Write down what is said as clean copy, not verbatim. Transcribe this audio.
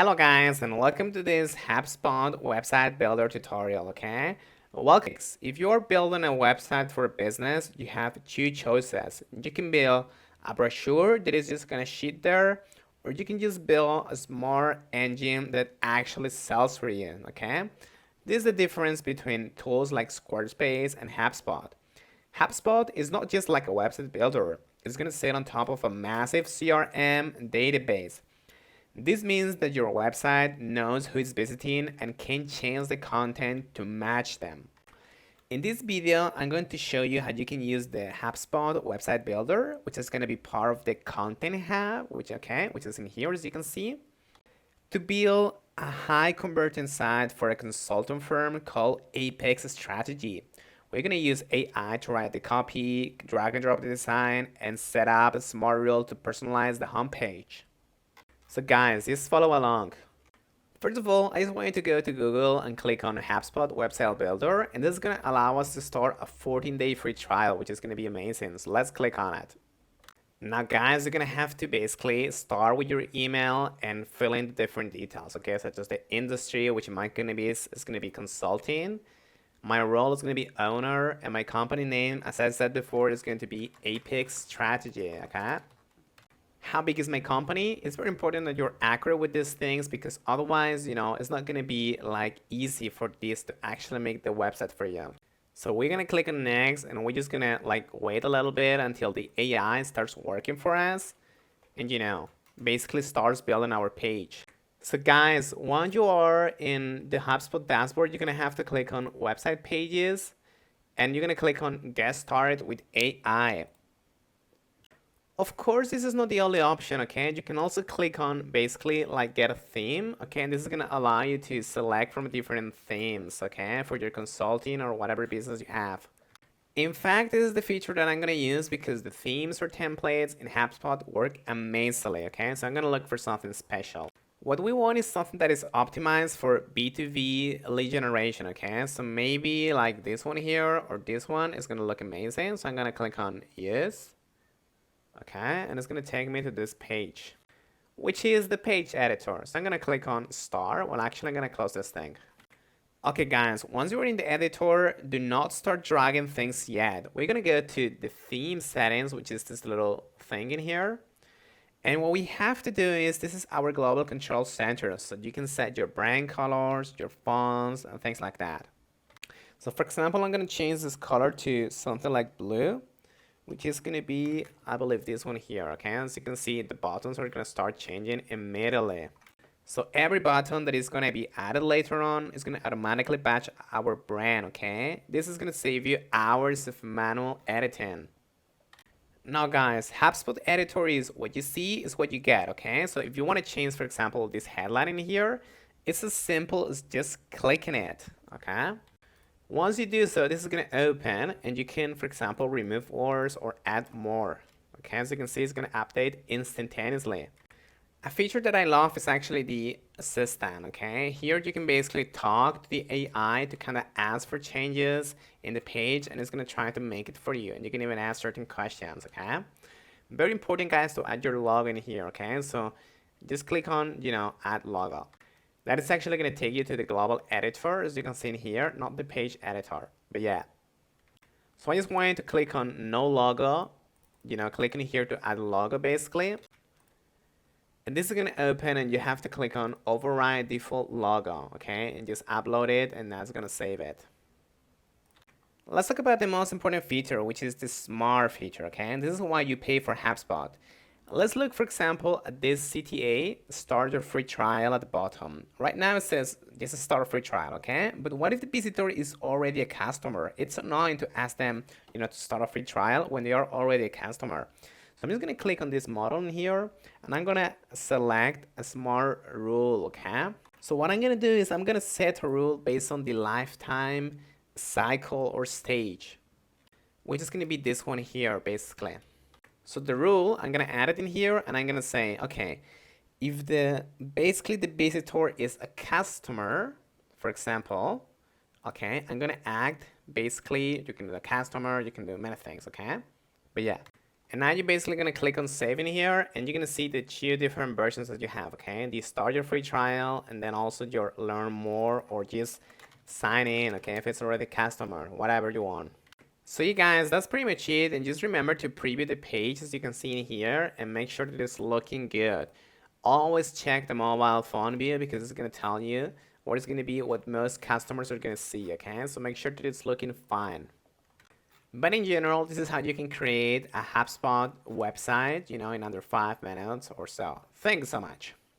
Hello guys and welcome to this Hubspot website builder tutorial, okay? Welcome. If you're building a website for a business, you have two choices. You can build a brochure that is just gonna sit there, or you can just build a smart engine that actually sells for you, okay? This is the difference between tools like Squarespace and Hubspot. Hubspot is not just like a website builder. It's gonna sit on top of a massive CRM database. This means that your website knows who is visiting and can change the content to match them. In this video, I'm going to show you how you can use the HubSpot website builder, which is going to be part of the content hub, which is in here as you can see, to build a high converting site for a consultant firm called Apex Strategy. We're going to use AI to write the copy, drag and drop the design, and set up a smart rule to personalize the homepage. So guys, just follow along. First of all, I just want you to go to Google and click on HubSpot Website Builder, and this is going to allow us to start a 14-day free trial, which is going to be amazing. So let's click on it. Now guys, you're going to have to basically start with your email and fill in the different details, okay? Such as the industry, which might going to be is going to be consulting. My role is going to be owner, and my company name, as I said before, is going to be Apex Strategy, okay? How big is my company? It's very important that you're accurate with these things because otherwise, it's not going to be like easy for this to actually make the website for you. So we're going to click on next and we're just going to like wait a little bit until the AI starts working for us and basically starts building our page. So guys, once you are in the HubSpot dashboard, you're going to have to click on website pages and you're going to click on get started with AI. Of course, this is not the only option, okay? You can also click on basically like get a theme, okay? And this is gonna allow you to select from different themes, okay? For your consulting or whatever business you have. In fact, this is the feature that I'm gonna use because the themes or templates in HubSpot work amazingly, okay? So I'm gonna look for something special. What we want is something that is optimized for B2B lead generation, okay? So maybe like this one here or this one is gonna look amazing. So I'm gonna click on use. Okay, and it's going to take me to this page, which is the page editor. So I'm going to click on start. Well, actually, I'm going to close this thing. Okay, guys, once you're in the editor, do not start dragging things yet. We're going to go to the theme settings, which is this little thing in here. And what we have to do is, this is our global control center. So you can set your brand colors, your fonts, and things like that. So for example, I'm going to change this color to something like blue, which is going to be, I believe, this one here, okay? As you can see, the buttons are going to start changing immediately. So every button that is going to be added later on is going to automatically match our brand, okay? This is going to save you hours of manual editing. Now guys, HubSpot editor is what you see is what you get, okay? So if you want to change, for example, this headline in here, it's as simple as just clicking it, okay? Once you do so, this is going to open and you can, for example, remove words or add more. Okay, as you can see, it's going to update instantaneously. A feature that I love is actually the assistant, okay? Here you can basically talk to the AI to kind of ask for changes in the page and it's going to try to make it for you. And you can even ask certain questions, okay? Very important, guys, to add your logo in here, okay? So just click on, add logo. That is actually going to take you to the global editor, as you can see in here, not the page editor, but yeah. So I just want you to click on no logo, click in here to add logo basically. And this is going to open and you have to click on override default logo, okay? And just upload it and that's going to save it. Let's talk about the most important feature, which is the smart feature, okay? And this is why you pay for HubSpot. Let's look, for example, at this CTA, start your free trial at the bottom. Right now it says this is start a free trial, okay? But what if the visitor is already a customer? It's annoying to ask them, to start a free trial when they are already a customer. So I'm just gonna click on this model in here and I'm gonna select a smart rule, okay? So what I'm gonna do is I'm gonna set a rule based on the lifetime cycle or stage, which is gonna be this one here, basically. So the rule, I'm going to add it in here and I'm going to say, okay, if basically the visitor is a customer, for example, okay, I'm going to add basically, you can do a customer, you can do many things, okay? But yeah. And now you're basically gonna click on saving here, and you're gonna see the two different versions that you have, okay? The start your free trial, and then also your learn more, or just sign in, okay? If it's already a customer, whatever you want. So you guys, that's pretty much it. And just remember to preview the page as you can see in here and make sure that it's looking good. Always check the mobile phone view because it's going to tell you what is going to be what most customers are going to see, okay? So make sure that it's looking fine. But in general, this is how you can create a HubSpot website, in under 5 minutes or so. Thanks so much.